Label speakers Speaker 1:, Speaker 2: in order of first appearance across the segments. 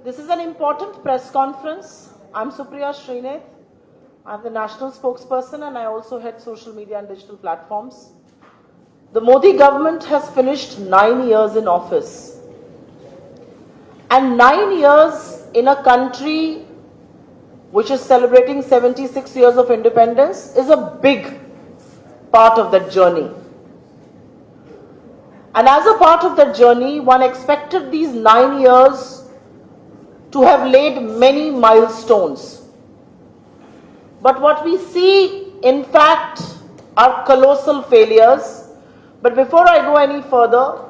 Speaker 1: This is an important press conference. I'm Supriya Shrinate. I'm the national spokesperson and I also head social media and digital platforms. The Modi government has finished 9 years in office. And 9 years in a country which is celebrating 76 years of independence is a big part of that journey. And as a part of that journey, one expected these 9 years to have laid many milestones. But what we see, in fact, are colossal failures. But before I go any further,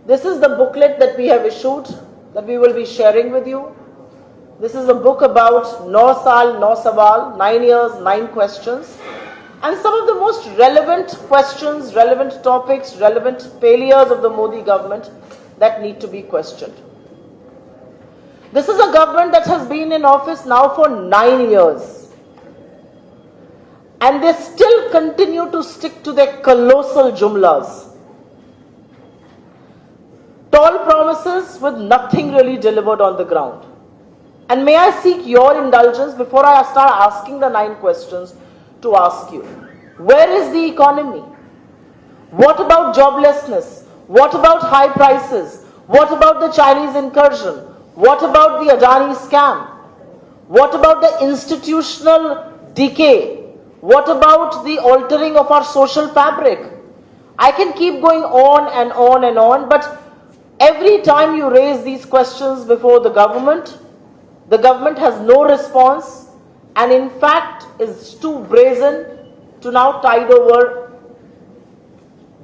Speaker 1: this is the booklet that we have issued, that we will be sharing with you. This is a book about 9 saal, 9 sawal, 9 years, 9 questions. And some of the most relevant questions, relevant topics, relevant failures of the Modi government that need to be questioned. This is a government that has been in office now for 9 years. And they still continue to stick to their colossal jumlas. Tall promises with nothing really delivered on the ground. And may I seek your indulgence before I start asking the 9 questions to ask you. Where is the economy? What about joblessness? What about high prices? What about the Chinese incursion? What about the Adani scam? What about the institutional decay? What about the altering of our social fabric? I can keep going on and on and on, but every time you raise these questions before the government has no response and in fact is too brazen to now tide over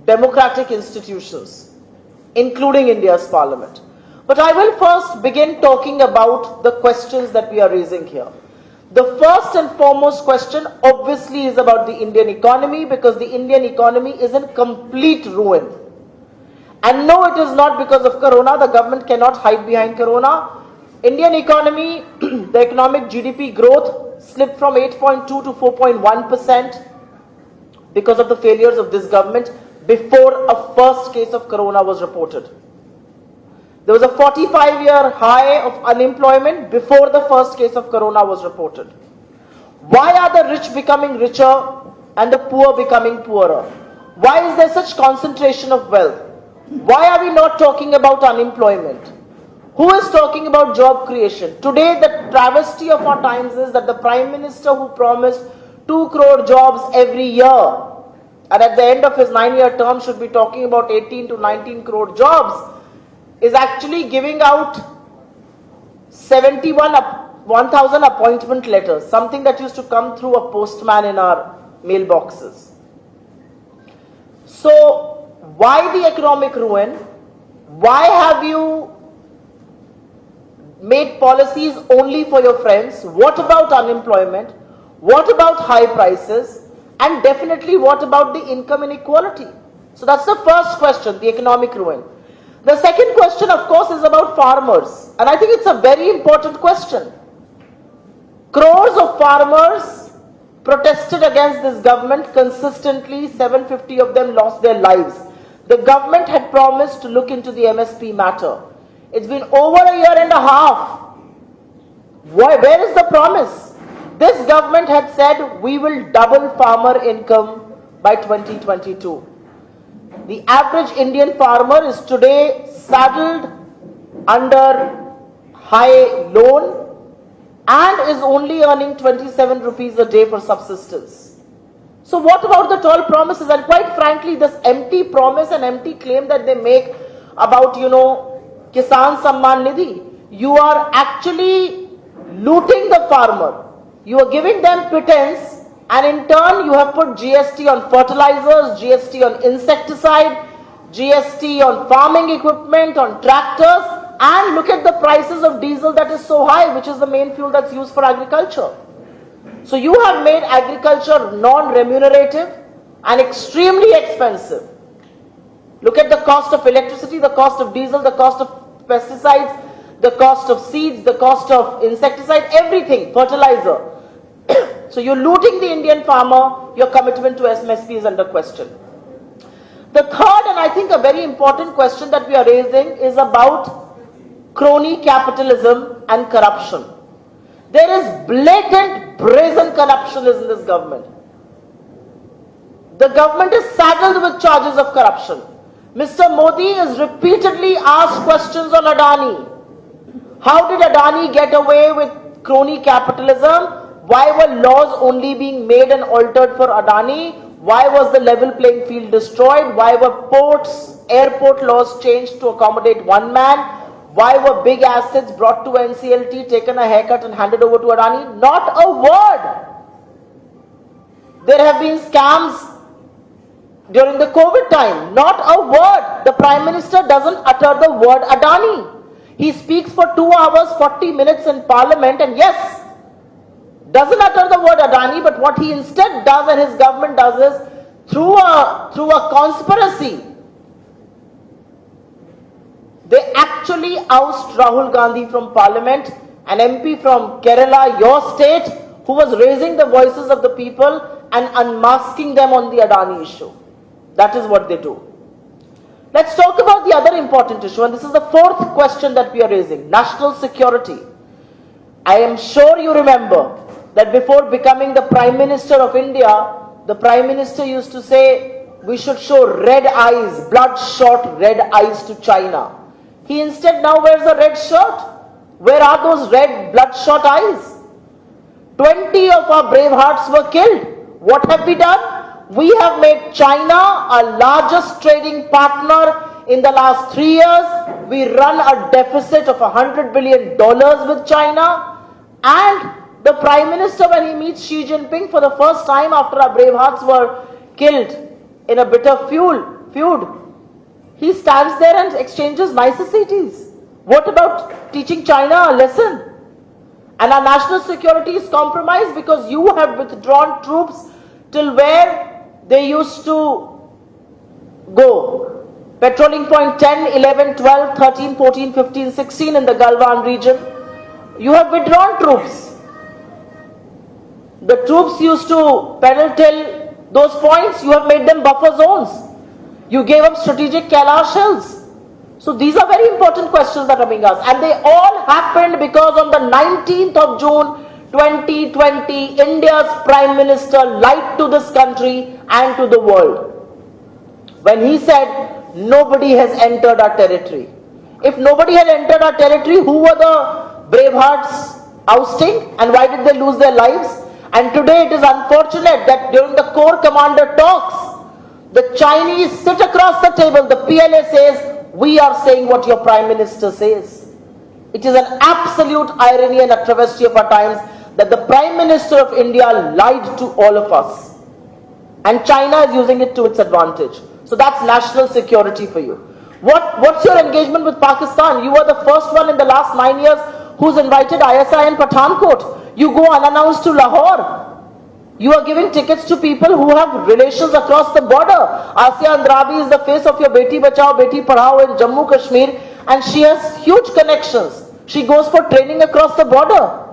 Speaker 1: democratic institutions, including India's parliament. But I will first begin talking about the questions that we are raising here. The first and foremost question obviously is about the Indian economy, because the Indian economy is in complete ruin. And no, it is not because of Corona. The government cannot hide behind Corona. Indian economy, the economic GDP growth slipped from 8.2 to 4.1% because of the failures of this government before a first case of Corona was reported. There was a 45-year high of unemployment before the first case of Corona was reported. Why are the rich becoming richer and the poor becoming poorer? Why is there such concentration of wealth? Why are we not talking about unemployment? Who is talking about job creation? Today, the travesty of our times is that the Prime Minister who promised 2 crore jobs every year and at the end of his 9-year term should be talking about 18 to 19 crore jobs is actually giving out 1,000 appointment letters, something that used to come through a postman in our mailboxes. So, why the economic ruin? Why have you made policies only for your friends? What about unemployment? What about high prices? And definitely, what about the income inequality? So that's the first question, the economic ruin. The second question, of course, is about farmers. And I think it's a very important question. Crores of farmers protested against this government consistently. 750 of them lost their lives. The government had promised to look into the MSP matter. It's been over a year and a half. Where is the promise? This government had said we will double farmer income by 2022. The average Indian farmer is today saddled under high loan and is only earning 27 rupees a day for subsistence. So what about the tall promises? And quite frankly, this empty promise and empty claim that they make about, Kisan Samman Nidhi, you are actually looting the farmer. You are giving them pittance, and in turn you have put GST on fertilizers, GST on insecticide, GST on farming equipment, on tractors, and look at the prices of diesel that is so high, which is the main fuel that's used for agriculture. So you have made agriculture non-remunerative and extremely expensive. Look at the cost of electricity, the cost of diesel, the cost of pesticides, the cost of seeds, the cost of insecticide, everything, fertilizer. So you're looting the Indian farmer, your commitment to MSP is under question. The third, and I think a very important question that we are raising, is about crony capitalism and corruption. There is blatant, brazen corruption in this government. The government is saddled with charges of corruption. Mr. Modi is repeatedly asked questions on Adani. How did Adani get away with crony capitalism? Why were laws only being made and altered for Adani? Why was the level playing field destroyed? Why were ports, airport laws changed to accommodate one man? Why were big assets brought to NCLT, taken a haircut and handed over to Adani? Not a word. There have been scams during the COVID time. Not a word. The Prime Minister doesn't utter the word Adani. He speaks for 2 hours, 40 minutes in Parliament, and yes, doesn't utter the word Adani, but what he instead does and his government does is through a conspiracy, they actually oust Rahul Gandhi from Parliament, an MP from Kerala, your state, who was raising the voices of the people and unmasking them on the Adani issue. That is what they do. Let's talk about the other important issue, and this is the fourth question that we are raising, national security. I am sure you remember that before becoming the Prime Minister of India, the Prime Minister used to say we should show red eyes, bloodshot red eyes to China. He instead now wears a red shirt. Where are those red bloodshot eyes? 20 of our brave hearts were killed. What have we done? We have made China our largest trading partner in the last 3 years. We run a deficit of $100 billion with China. And the Prime Minister, when he meets Xi Jinping for the first time after our brave hearts were killed in a bitter feud, he stands there and exchanges niceties. What about teaching China a lesson? And our national security is compromised because you have withdrawn troops till where they used to go. Patrolling point 10, 11, 12, 13, 14, 15, 16 in the Galwan region. You have withdrawn troops. The troops used to pedal till those points, you have made them buffer zones. You gave up strategic Kailash hills. So these are very important questions that are being asked. And they all happened because on the 19th of June 2020, India's Prime Minister lied to this country and to the world when he said nobody has entered our territory. If nobody had entered our territory, who were the brave hearts ousting and why did they lose their lives? And today it is unfortunate that during the Corps Commander talks, the Chinese sit across the table, the PLA says, we are saying what your Prime Minister says. It is an absolute irony and a travesty of our times that the Prime Minister of India lied to all of us. And China is using it to its advantage. So that's national security for you. What's your engagement with Pakistan? You were the first one in the last 9 years who's invited ISI and Pathankot. You go unannounced to Lahore. You are giving tickets to people who have relations across the border. Asya Andrabi is the face of your Beti Bachao, Beti Padhao in Jammu Kashmir, and she has huge connections. She goes for training across the border.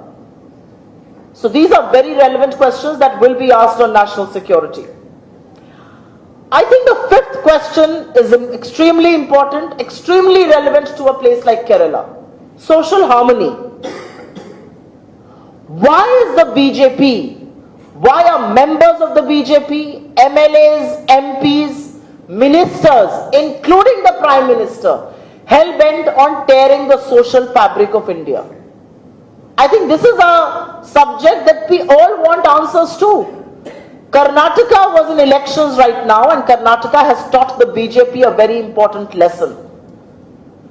Speaker 1: So these are very relevant questions that will be asked on national security. I think the fifth question is extremely important, extremely relevant to a place like Kerala. Social harmony. Why is the BJP, why are members of the BJP, MLAs, MPs, ministers, including the Prime Minister, hell-bent on tearing the social fabric of India? I think this is a subject that we all want answers to. Karnataka was in elections right now and Karnataka has taught the BJP a very important lesson.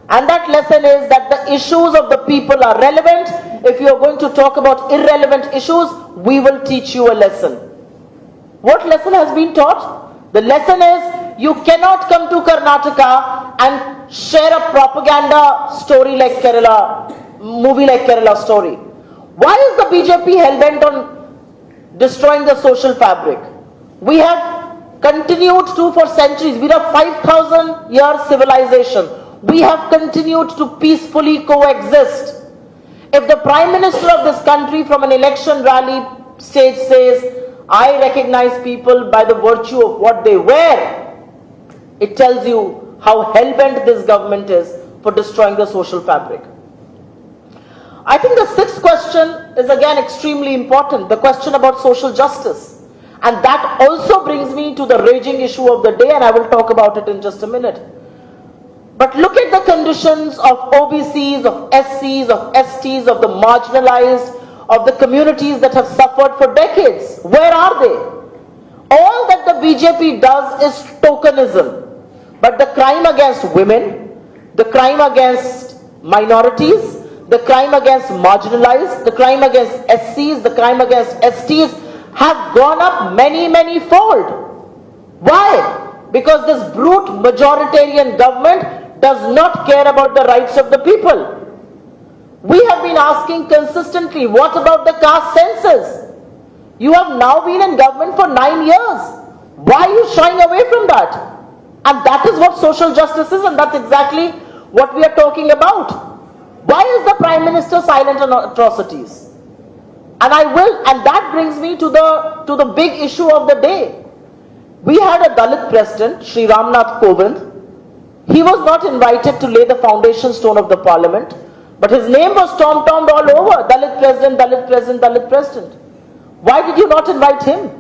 Speaker 1: And that lesson is that the issues of the people are relevant. If you are going to talk about irrelevant issues, we will teach you a lesson. What lesson has been taught? The lesson is you cannot come to Karnataka and share a propaganda story like Kerala, movie like Kerala story. Why is the BJP hell-bent on destroying the social fabric? We have continued to for centuries. We are 5,000 year civilization. We have continued to peacefully coexist. If the Prime Minister of this country from an election rally stage says, I recognize people by the virtue of what they wear, it tells you how hell-bent this government is for destroying the social fabric. I think the sixth question is again extremely important, the question about social justice. And that also brings me to the raging issue of the day, and I will talk about it in just a minute. But look at the conditions of OBCs, of SCs, of STs, of the marginalized, of the communities that have suffered for decades. Where are they? All that the BJP does is tokenism. But the crime against women, the crime against minorities, the crime against marginalized, the crime against SCs, the crime against STs have gone up many fold. Why? Because this brute majoritarian government does not care about the rights of the people. We have been asking consistently, what about the caste census? You have now been in government for 9 years. Why are you shying away from that? And that is what social justice is, and that's exactly what we are talking about. Why is the Prime Minister silent on atrocities? And that brings me to the big issue of the day. We had a Dalit president, Sri Ramnath Kovind. He was not invited to lay the foundation stone of the parliament, but his name was tom-tommed all over. Dalit president, Dalit president, Dalit president. Why did you not invite him?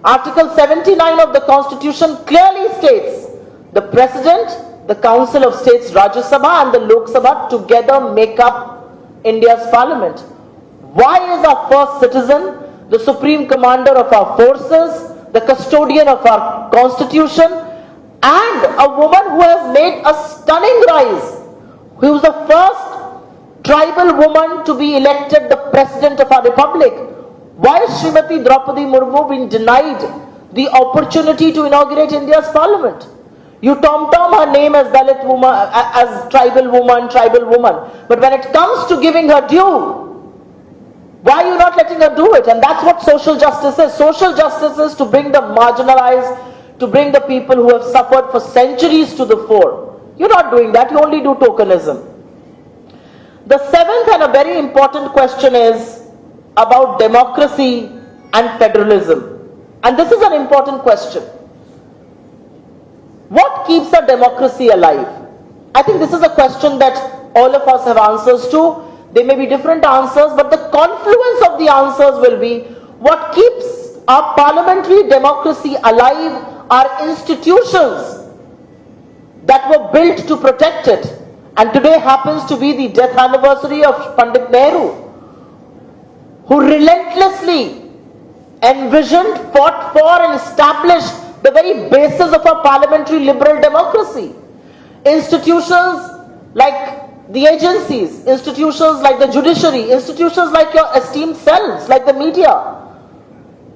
Speaker 1: Article 79 of the Constitution clearly states the President, the Council of States, Rajya Sabha and the Lok Sabha together make up India's parliament. Why is our first citizen, the supreme commander of our forces, the custodian of our constitution, and a woman who has made a stunning rise, who was the first tribal woman to be elected the president of our republic? Why is Srimati Draupadi Murmu being denied the opportunity to inaugurate India's parliament? You tom-tom her name as Dalit woman, as tribal woman. But when it comes to giving her due, why are you not letting her do it? And that's what social justice is. Social justice is to bring the marginalized, to bring the people who have suffered for centuries to the fore. You're not doing that. You only do tokenism. The seventh and a very important question is about democracy and federalism. And this is an important question. What keeps a democracy alive? I think this is a question that all of us have answers to. There may be different answers, but the confluence of the answers will be what keeps our parliamentary democracy alive are institutions that were built to protect it. And today happens to be the death anniversary of Pandit Nehru, who relentlessly envisioned, fought for and established the very basis of our parliamentary liberal democracy. Institutions like the agencies, institutions like the judiciary, institutions like your esteemed selves, like the media.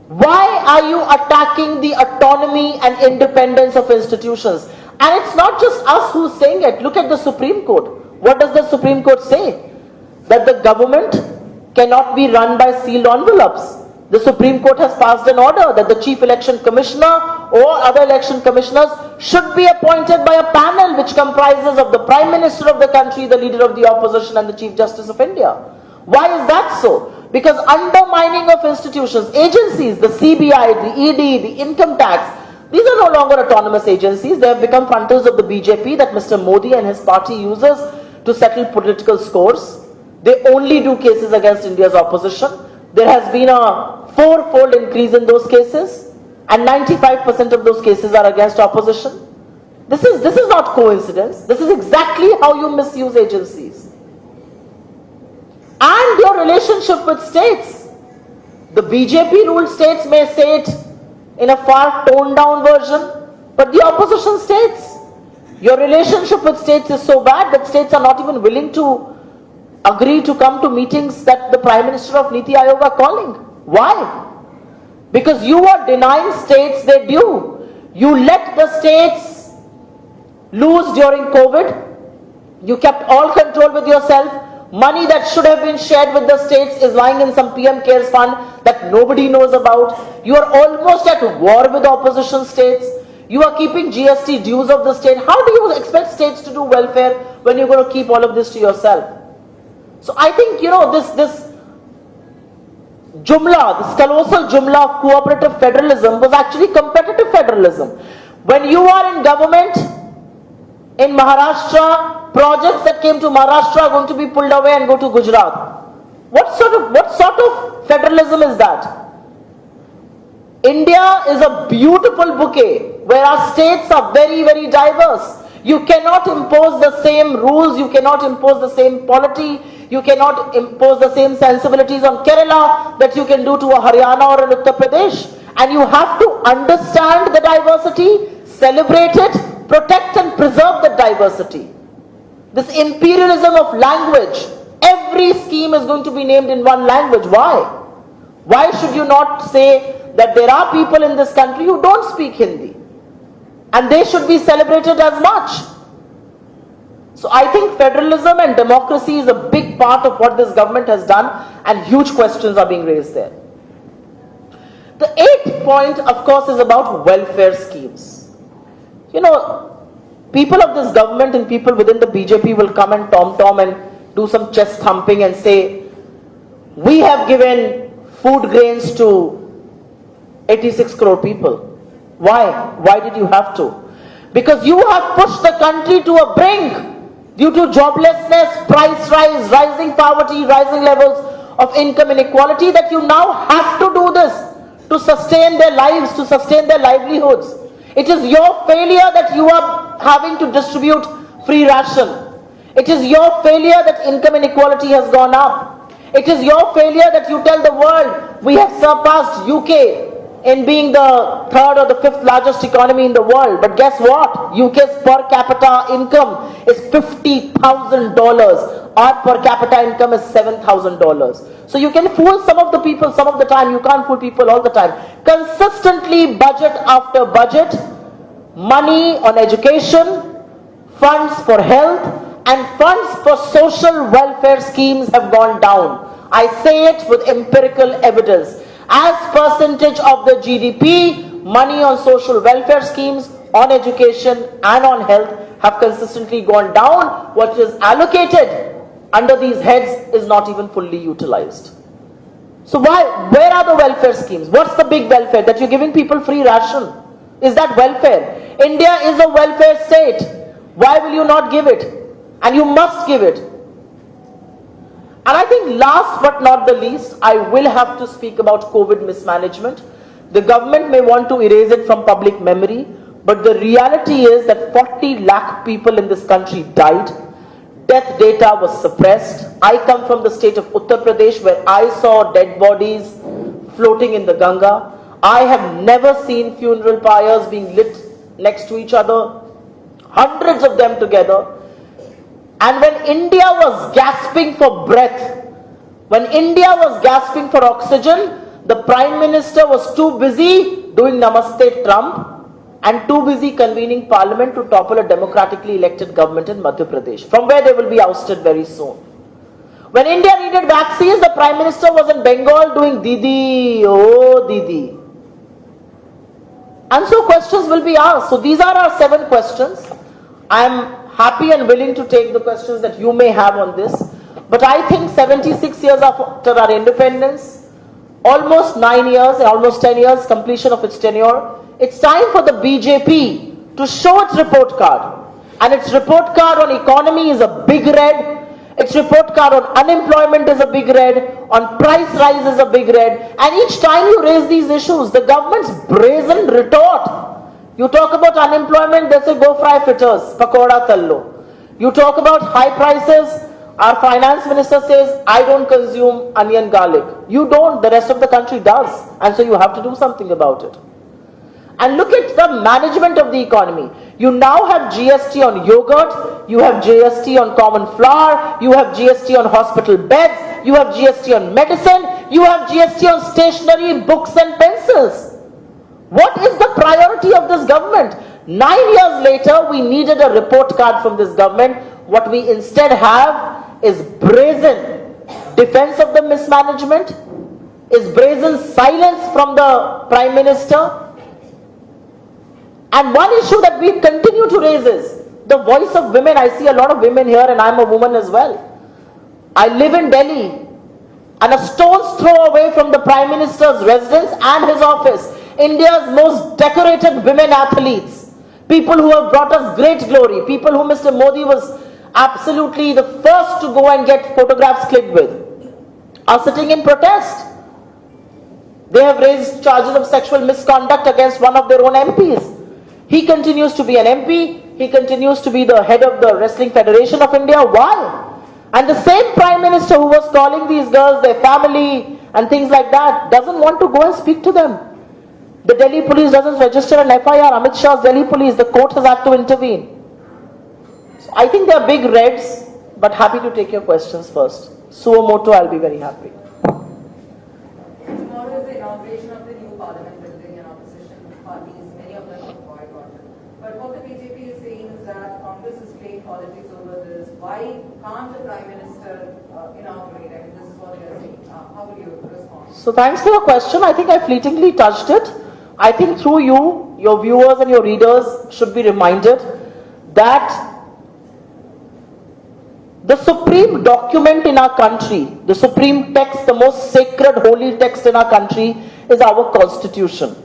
Speaker 1: Why are you attacking the autonomy and independence of institutions? And it's not just us who's saying it. Look at the Supreme Court. What does the Supreme Court say? That the government cannot be run by sealed envelopes. The Supreme Court has passed an order that the Chief Election Commissioner or other election commissioners should be appointed by a panel which comprises of the Prime Minister of the country, the Leader of the Opposition and the Chief Justice of India. Why is that so? Because undermining of institutions, agencies, the CBI, the ED, the income tax, these are no longer autonomous agencies. They have become frontals of the BJP that Mr. Modi and his party uses to settle political scores. They only do cases against India's opposition. There has been a fourfold increase in those cases, and 95% of those cases are against opposition. This is not coincidence. This is exactly how you misuse agencies. And your relationship with states. The BJP-ruled states may say it in a far toned-down version, but the opposition states, your relationship with states is so bad that states are not even willing to agree to come to meetings that the Prime Minister of Niti Aayog are calling. Why? Because you are denying states their due. You let the states lose during COVID. You kept all control with yourself. Money that should have been shared with the states is lying in some PM Cares fund that nobody knows about. You are almost at war with opposition states. You are keeping GST dues of the state. How do you expect states to do welfare when you're going to keep all of this to yourself? So I think, this jumla, this colossal jumla of cooperative federalism was actually competitive federalism. When you are in government in Maharashtra, projects that came to Maharashtra are going to be pulled away and go to Gujarat. What sort of federalism is that? India is a beautiful bouquet where our states are very, very diverse. You cannot impose the same rules, you cannot impose the same polity, you cannot impose the same sensibilities on Kerala that you can do to a Haryana or an Uttar Pradesh. And you have to understand the diversity, celebrate it, protect and preserve the diversity. This imperialism of language, every scheme is going to be named in one language. Why? Why should you not say that there are people in this country who don't speak Hindi? And they should be celebrated as much. So I think federalism and democracy is a big part of what this government has done, and huge questions are being raised there. The eighth point, of course, is about welfare schemes. You know, people of this government and people within the BJP will come and tom-tom and do some chest thumping and say, we have given food grains to 86 crore people. Why? Why did you have to? Because you have pushed the country to a brink due to joblessness, price rise, rising poverty, rising levels of income inequality, that you now have to do this to sustain their lives, to sustain their livelihoods. It is your failure that you are having to distribute free ration. It is your failure that income inequality has gone up. It is your failure that you tell the world we have surpassed UK in being the third or the fifth largest economy in the world. But guess what? UK's per capita income is $50,000. Our per capita income is $7,000. So you can fool some of the people some of the time. You can't fool people all the time. Consistently, budget after budget, money on education, funds for health, and funds for social welfare schemes have gone down. I say it with empirical evidence. As percentage of the GDP, money on social welfare schemes, on education and on health have consistently gone down. What is allocated under these heads is not even fully utilized. So where are the welfare schemes? What's the big welfare? That you're giving people free ration. Is that welfare? India is a welfare state. Why will you not give it? And you must give it. And I think last but not the least, I will have to speak about COVID mismanagement. The government may want to erase it from public memory, but the reality is that 40 lakh people in this country died. Death data was suppressed. I come from the state of Uttar Pradesh, where I saw dead bodies floating in the Ganga. I have never seen funeral pyres being lit next to each other, hundreds of them together. And when India was gasping for breath, when India was gasping for oxygen, the Prime Minister was too busy doing Namaste Trump and too busy convening Parliament to topple a democratically elected government in Madhya Pradesh, from where they will be ousted very soon. When India needed vaccines, the Prime Minister was in Bengal doing Didi, oh Didi. And so questions will be asked. So these are our 7 questions. I am happy and willing to take the questions that you may have on this. But I think 76 years after our independence, almost 9 years, almost 10 years, completion of its tenure, it's time for the BJP to show its report card. And its report card on economy is a big red. Its report card on unemployment is a big red. On price rise is a big red. And each time you raise these issues, the government's brazen retort. You talk about unemployment, they say go fry fritters, pakoda tallo. You talk about high prices, our finance minister says, I don't consume onion garlic. You don't, the rest of the country does. And so you have to do something about it. And look at the management of the economy. You now have GST on yogurt, you have GST on common flour, you have GST on hospital beds, you have GST on medicine, you have GST on stationery, books and pencils. What is the priority of this government? 9 years later, we needed a report card from this government. What we instead have is brazen defense of the mismanagement, is brazen silence from the Prime Minister. And one issue that we continue to raise is the voice of women. I see a lot of women here and I'm a woman as well. I live in Delhi, and a stone's throw away from the Prime Minister's residence and his office, India's most decorated women athletes, people who have brought us great glory, people who Mr. Modi was absolutely the first to go and get photographs clicked with, are sitting in protest. They have raised charges of sexual misconduct against one of their own MPs. He continues to be an MP. He continues to be the head of the Wrestling Federation of India. Why? And the same Prime Minister who was calling these girls their family and things like that doesn't want to go and speak to them. The Delhi police doesn't register an FIR. Amit Shah's Delhi police, the court has had to intervene. So I think they are big reds, but happy to take your questions first. Suo moto, I'll be very happy.
Speaker 2: Tomorrow is the inauguration of the new parliament building and opposition parties, many of them have boycotted. But what the BJP is saying is that Congress is playing politics over this. Why can't the Prime Minister inaugurate? I mean, this is what they are saying. How would you respond?
Speaker 1: So thanks for your question. I think I fleetingly touched it. I think through you, your viewers and your readers should be reminded that the supreme document in our country, the supreme text, the most sacred holy text in our country is our constitution.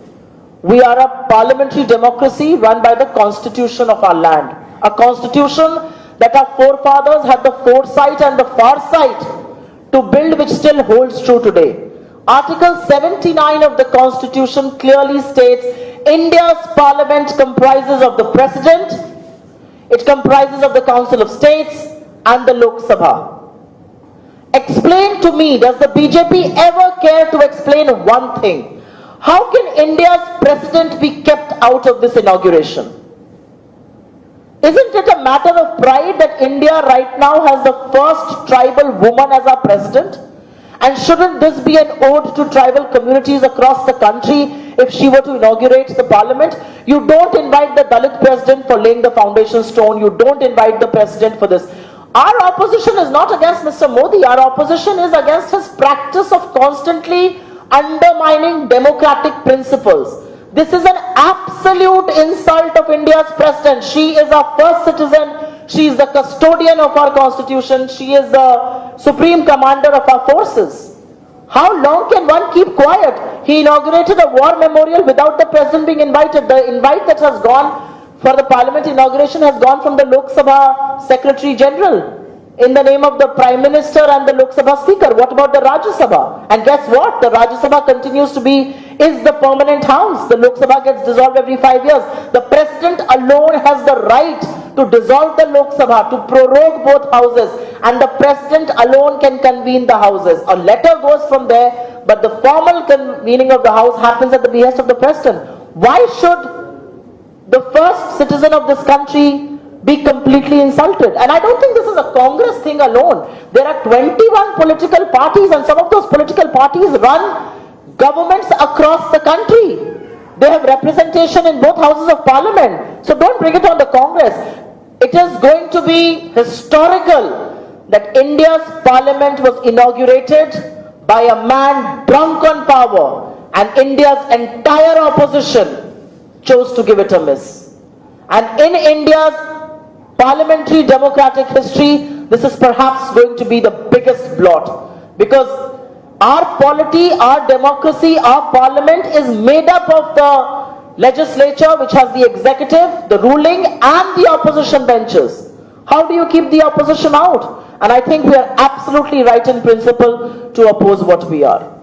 Speaker 1: We are a parliamentary democracy run by the constitution of our land. A constitution that our forefathers had the foresight and the farsight to build, which still holds true today. Article 79 of the constitution clearly states India's parliament comprises of the president, it comprises of the Council of States and the Lok Sabha. Explain to me, does the BJP ever care to explain one thing? How can India's president be kept out of this inauguration? Isn't it a matter of pride that India right now has the first tribal woman as our president? And shouldn't this be an ode to tribal communities across the country if she were to inaugurate the parliament? You don't invite the Dalit president for laying the foundation stone. You don't invite the president for this. Our opposition is not against Mr. Modi. Our opposition is against his practice of constantly undermining democratic principles. This is an absolute insult of India's president. She is our first citizen. She is the custodian of our constitution. She is the supreme commander of our forces. How long can one keep quiet? He inaugurated a war memorial without the president being invited. The invite that has gone for the parliament inauguration has gone from the Lok Sabha Secretary General in the name of the Prime Minister and the Lok Sabha Speaker. What about the Rajya Sabha? And guess what? The Rajya Sabha continues to is the permanent house. The Lok Sabha gets dissolved every 5 years. The President alone has the right to dissolve the Lok Sabha, to prorogue both houses, and the President alone can convene the houses. A letter goes from there, but the formal convening of the house happens at the behest of the President. Why should the first citizen of this country be completely insulted? And I don't think this is a Congress thing alone. There are 21 political parties, and some of those political parties run governments across the country. They have representation in both houses of parliament. So don't bring it on the Congress. It is going to be historical that India's parliament was inaugurated by a man drunk on power, and India's entire opposition chose to give it a miss. And in India's parliamentary democratic history, this is perhaps going to be the biggest blot, because our polity, our democracy, our parliament is made up of the legislature, which has the executive, the ruling and the opposition benches. How do you keep the opposition out? And I think we are absolutely right in principle to oppose what we are.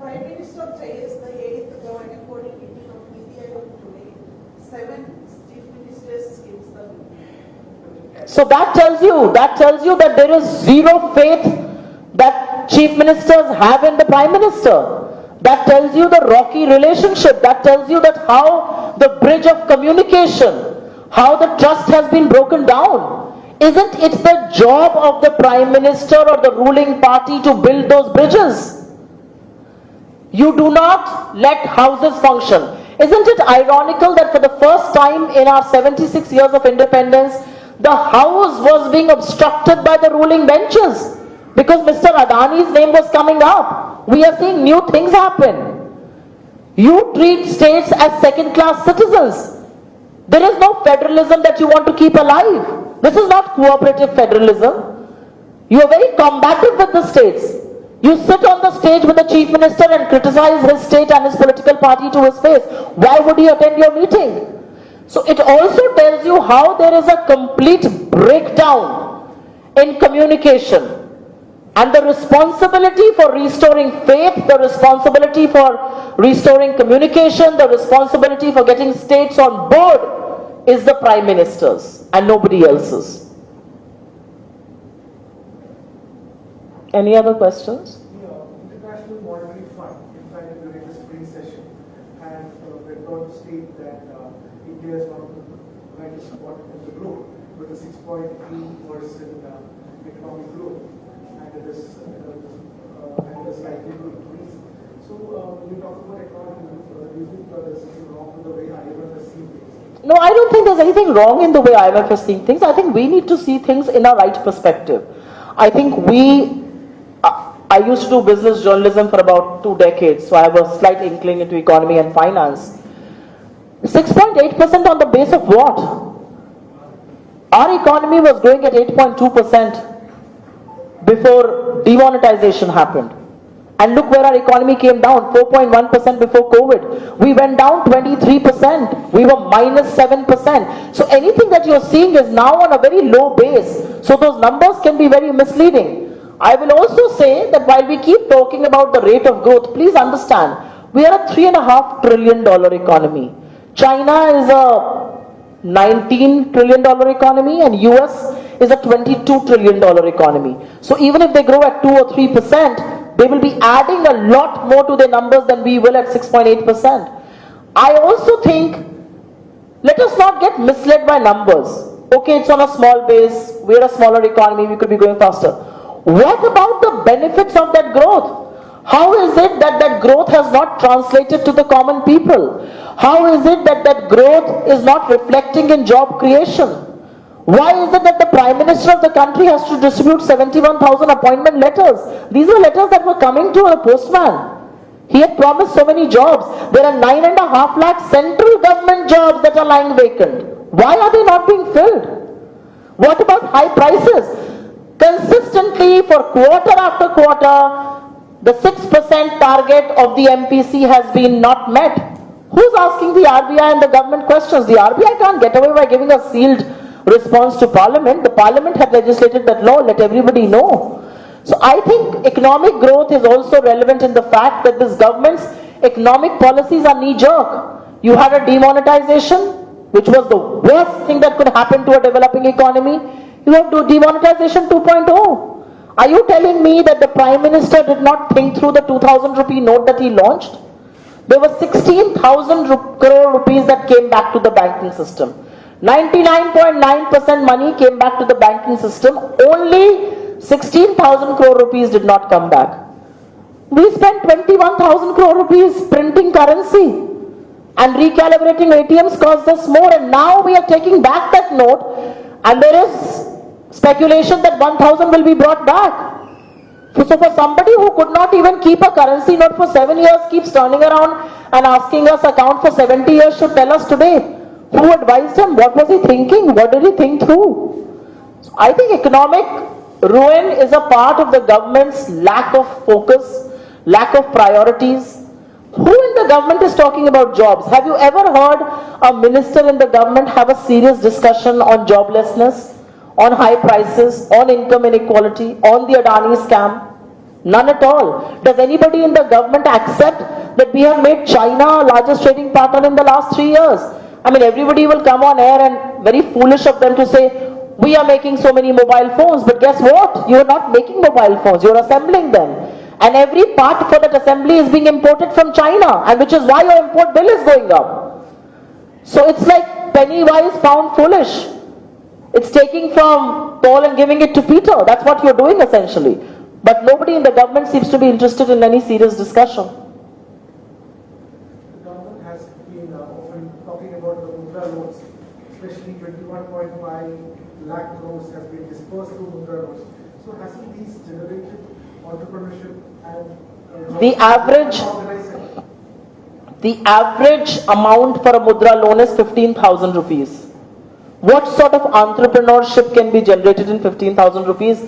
Speaker 3: Prime Minister says the 8th joint reporting meeting of media today, 7 chief ministers gives the meeting.
Speaker 1: So that tells you that there is zero faith that chief ministers have in the Prime Minister. That tells you the rocky relationship. That tells you that how the bridge of communication, how the trust has been broken down. Isn't it the job of the Prime Minister or the ruling party to build those bridges? You do not let houses function. Isn't it ironical that for the first time in our 76 years of independence, the house was being obstructed by the ruling benches because Mr. Adani's name was coming up? We are seeing new things happen. You treat states as second-class citizens. There is no federalism that you want to keep alive. This is not cooperative federalism. You are very combative with the states. You sit on the stage with the chief minister and criticize his state and his political party to his face. Why would he attend your meeting? So it also tells you how there is a complete breakdown in communication. And the responsibility for restoring faith, the responsibility for restoring communication, the responsibility for getting states on board is the Prime Minister's and nobody else's. Any other questions?
Speaker 4: The International Monetary Fund, in fact, during the spring session, had went on to state that India is one of the brightest spot in the globe with a 6.3% economic growth, and it is likely to increase. So, when you talk about economic growth, do you think there's something wrong with the way IMF has seen things?
Speaker 1: No, I don't think there's anything wrong in the way IMF is seeing things. I think we need to see things in a right perspective. I think I used to do business journalism for about 2 decades, so I have a slight inkling into economy and finance. 6.8% on the base of what? Our economy was growing at 8.2% before demonetization happened. And look where our economy came down, 4.1% before COVID. We went down 23%. We were minus 7%. So anything that you're seeing is now on a very low base. So those numbers can be very misleading. I will also say that while we keep talking about the rate of growth, please understand, we are a $3.5 trillion economy. China is a $19 trillion economy and US is a $22 trillion economy. So even if they grow at 2 or 3%, they will be adding a lot more to their numbers than we will at 6.8%. I also think, let us not get misled by numbers. Okay, it's on a small base, we're a smaller economy, we could be going faster. What about the benefits of that growth? How is it that that growth has not translated to the common people? How is it that that growth is not reflecting in job creation? Why is it that the Prime Minister of the country has to distribute 71,000 appointment letters? These were letters that were coming to a postman. He had promised so many jobs. There are 9.5 lakh central government jobs that are lying vacant. Why are they not being filled? What about high prices? Consistently for quarter after quarter, the 6% target of the MPC has been not met. Who's asking the RBI and the government questions? The RBI can't get away by giving a sealed response to Parliament. The Parliament had legislated that law, let everybody know. So I think economic growth is also relevant in the fact that this government's economic policies are knee-jerk. You had a demonetization, which was the worst thing that could happen to a developing economy. You have to demonetization 2.0. Are you telling me that the Prime Minister did not think through the 2,000 rupee note that he launched? There were 16,000 crore rupees that came back to the banking system. 99.9% money came back to the banking system. Only 16,000 crore rupees did not come back. We spent 21,000 crore rupees printing currency, and recalibrating ATMs cost us more, and now we are taking back that note, and there is speculation that 1,000 will be brought back. So for somebody who could not even keep a currency note for 7 years, keeps turning around and asking us account for 70 years, should tell us today, who advised him? What was he thinking? What did he think through? So I think economic ruin is a part of the government's lack of focus, lack of priorities. Who in the government is talking about jobs? Have you ever heard a minister in the government have a serious discussion on joblessness, on high prices, on income inequality, on the Adani scam? None at all. Does anybody in the government accept that we have made China our largest trading partner in the last 3 years? I mean, everybody will come on air, and very foolish of them to say, we are making so many mobile phones, but guess what? You are not making mobile phones, you are assembling them. And every part for that assembly is being imported from China, and which is why your import bill is going up. So it's like penny wise, pound foolish. It's taking from Paul and giving it to Peter. That's what you're doing essentially. But nobody in the government seems to be interested in any serious discussion.
Speaker 4: The government has been often talking about the Mudra loans, especially 21.5 lakh crores has been dispersed through Mudra loans. So hasn't these generated entrepreneurship and
Speaker 1: the average amount for a Mudra loan is 15,000 rupees. What sort of entrepreneurship can be generated in 15,000 rupees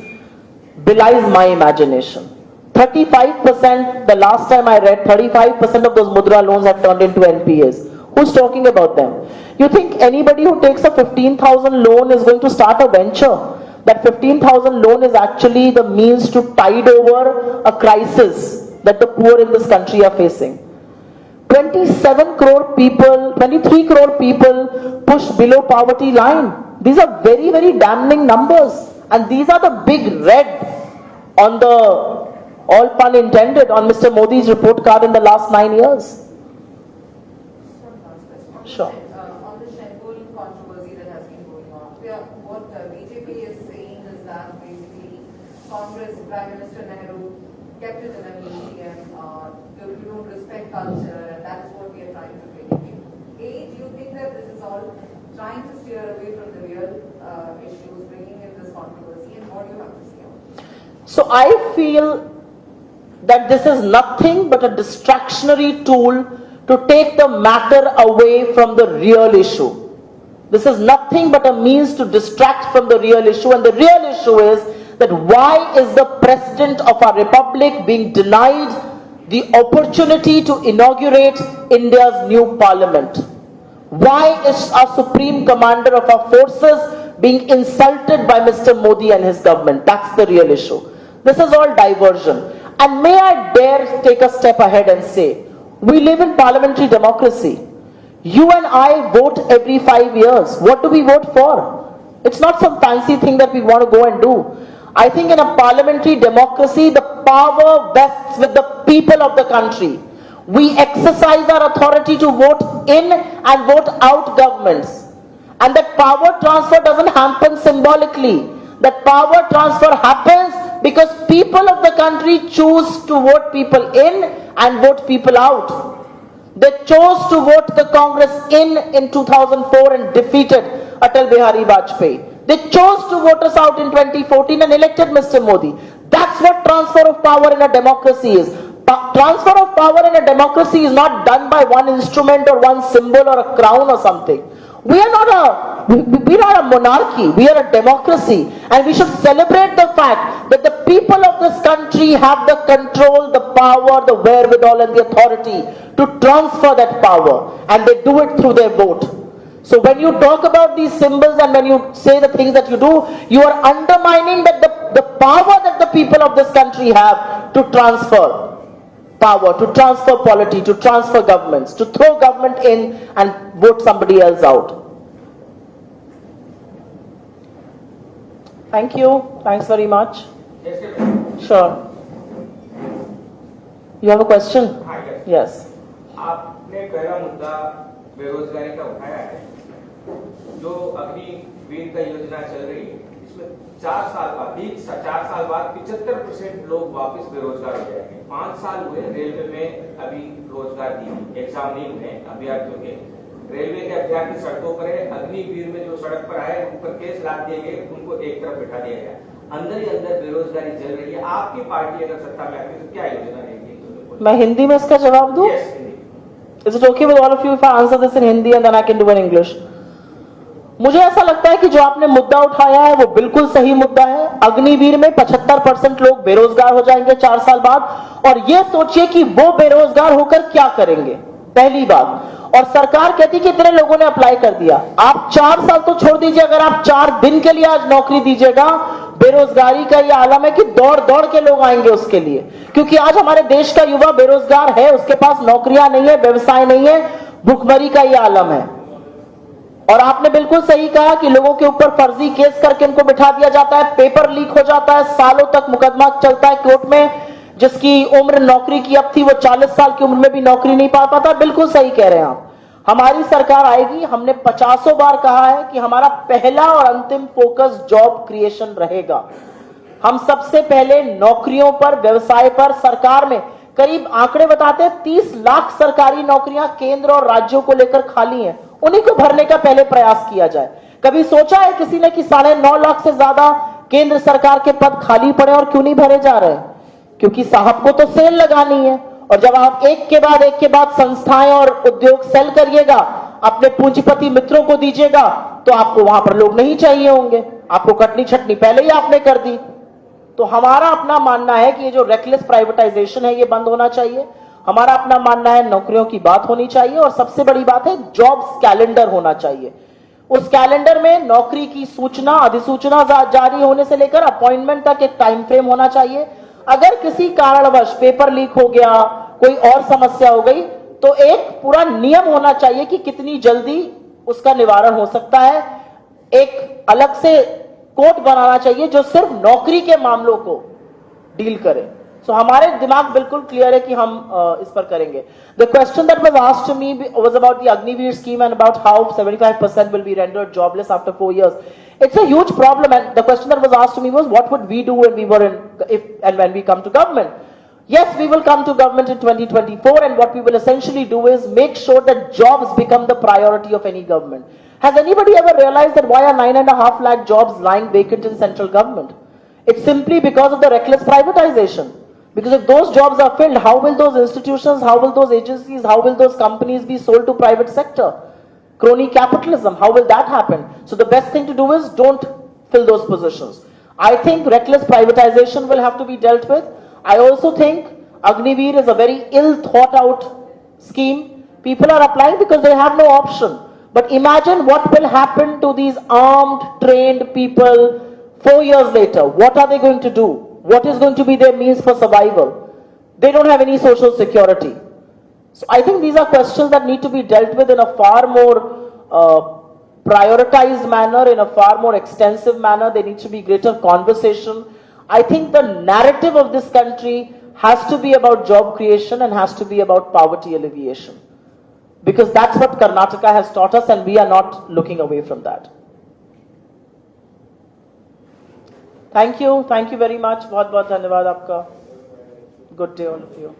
Speaker 1: belies my imagination. 35%, the last time I read, 35% of those Mudra loans have turned into NPAs. Who's talking about them? You think anybody who takes a 15,000 loan is going to start a venture? That 15,000 loan is actually the means to tide over a crisis that the poor in this country are facing. 27 crore people, 23 crore people pushed below poverty line. These are very, very damning numbers. And these are the big red on the, all pun intended, on Mr. Modi's report card in the last 9 years. Sure.
Speaker 2: On the Shenbul controversy that has been going on, what BJP is saying is that basically Congress, Prime Minister Nehru kept it in a museum, you don't respect culture, and that is what we are trying to bring. A, do you think that this is all trying to steer away from the real issues, bringing in this controversy, and what do you have to say on it?
Speaker 1: So I feel that this is nothing but a distractionary tool to take the matter away from the real issue. This is nothing but a means to distract from the real issue, and the real issue is that why is the President of our Republic being denied the opportunity to inaugurate India's new Parliament? Why is our Supreme Commander of our forces being insulted by Mr. Modi and his government? That's the real issue. This is all diversion. And may I dare take a step ahead and say, we live in parliamentary democracy. You and I vote every 5 years. What do we vote for? It's not some fancy thing that we want to go and do. I think in a parliamentary democracy, the power vests with the people of the country. We exercise our authority to vote in and vote out governments. And that power transfer doesn't happen symbolically. That power transfer happens because people of the country choose to vote people in and vote people out. They chose to vote the Congress in 2004 and defeated Atal Bihari Vajpayee. They chose to vote us out in 2014 and elected Mr. Modi. That's what transfer of power in a democracy is. Transfer of power in a democracy is not done by one instrument or one symbol or a crown or something. We are not a monarchy, we are a democracy, and we should celebrate the fact that the people of this country have the control, the power, the wherewithal and the authority to transfer that power, and they do it through their vote. So when you talk about these symbols and when you say the things that you do, you are undermining that the power that the people of this country have to transfer power, to transfer polity, to transfer governments, to throw government in and vote somebody else out. Thank you. Thanks very much. Sure. You have a question? Yes.
Speaker 5: आपने पहला मुद्दा बेरोजगारी का उठाया है, जो अग्निवीर का योजना चल रही है, इसमें 4 साल बाद 75% लोग वापस बेरोजगार हो जाएंगे। 5 साल हुए रेलवे में अभी रोजगार की एग्जाम नहीं हुए अभ्यर्थियों के। रेलवे के अभ्यर्थी सड़कों पर है, अग्निवीर में जो सड़क पर आए उन पर केस लाद दिए गए, उनको एक तरफ बिठा दिया गया। अंदर ही अंदर बेरोजगारी चल रही है। आपकी पार्टी अगर सत्ता में आती तो क्या योजना रहेगी?
Speaker 1: मैं हिंदी में इसका जवाब दूं? Is it okay with all of you if I answer this in Hindi and then I can do in English? मुझे ऐसा लगता है कि जो आपने मुद्दा उठाया है वो बिल्कुल सही मुद्दा है। अग्निवीर में 75% लोग बेरोजगार हो जाएंगे 4 साल बाद, और ये सोचिए कि वो बेरोजगार होकर क्या करेंगे, पहली बात। और सरकार कहती कि इतने लोगों ने अप्लाई कर दिया। आप 4 साल तो छोड़ दीजिए, अगर आप 4 दिन के लिए आज नौकरी दीजिएगा, बेरोजगारी का ये आलम है कि दौड़ दौड़ के लोग आएंगे उसके लिए, क्योंकि आज हमारे देश का युवा बेरोजगार है, उसके पास नौकरियां नहीं है, व्यवसाय नहीं है, भुखमरी का ये आलम है। और आपने बिल्कुल सही कहा कि लोगों के ऊपर फर्जी केस करके उनको बिठा दिया जाता है, पेपर लीक हो जाता है, सालों तक मुकदमा चलता है कोर्ट में। जिसकी उम्र नौकरी की अब थी वो 40 साल की उम्र में भी नौकरी नहीं पा पाता। बिल्कुल सही कह रहे हैं आप। हमारी सरकार आएगी, हमने 50 बार कहा है कि हमारा पहला और अंतिम फोकस जॉब क्रिएशन रहेगा। हम सबसे पहले नौकरियों पर, व्यवसाय पर, सरकार में करीब आंकड़े बताते हैं 30 लाख सरकारी नौकरियां केंद्र और राज्यों को लेकर खाली हैं, उन्हीं को भरने का पहले प्रयास किया जाए। कभी सोचा है किसी ने कि 9.5 लाख से ज्यादा केंद्र सरकार के पद खाली पड़े और क्यों नहीं भरे जा रहे? क्योंकि साहब को तो सेल लगानी है, और जब आप एक के बाद संस्थाएं और उद्योग सेल करिएगा, अपने पूंजीपति मित्रों को दीजिएगा, तो आपको वहां पर लोग नहीं चाहिए होंगे। आपको कटनी छटनी पहले ही आपने कर दी। तो हमारा अपना मानना है कि ये जो रेकलेस प्राइवेटाइजेशन है ये बंद होना चाहिए। हमारा अपना मानना है नौकरियों की बात होनी चाहिए और सबसे बड़ी बात है जॉब्स कैलेंडर होना चाहिए। उस कैलेंडर में नौकरी की सूचना, अधिसूचना जारी होने से लेकर अपॉइंटमेंट तक एक टाइम फ्रेम होना चाहिए। अगर किसी कारणवश पेपर लीक हो गया, कोई और समस्या हो गई, तो एक पूरा नियम होना चाहिए कि कितनी जल्दी उसका निवारण हो सकता है। एक अलग से कोर्ट बनाना चाहिए जो सिर्फ नौकरी के मामलों को डील करे। सो हमारे दिमाग बिल्कुल क्लियर है कि हम इस पर करेंगे। The question that was asked to me was about the Agniveer scheme and about how 75% will be rendered jobless after 4 years. It's a huge problem, and the question that was asked to me was what would we do when we were when we come to government. Yes, we will come to government in 2024, and what we will essentially do is make sure that jobs become the priority of any government. Has anybody ever realized that why are 9.5 lakh jobs lying vacant in central government? It's simply because of the reckless privatization. Because if those jobs are filled, how will those institutions, how will those agencies, how will those companies be sold to private sector? Crony capitalism, how will that happen? So the best thing to do is don't fill those positions. I think reckless privatization will have to be dealt with. I also think Agniveer is a very ill thought out scheme. People are applying because they have no option. But imagine what will happen to these armed, trained people 4 years later. What are they going to do? What is going to be their means for survival? They don't have any social security. So I think these are questions that need to be dealt with in a far more prioritized manner, in a far more extensive manner. There needs to be greater conversation. I think the narrative of this country has to be about job creation and has to be about poverty alleviation. Because that's what Karnataka has taught us, and we are not looking away from that. Thank you very much. बहुत बहुत धन्यवाद आपका. Good day all of you.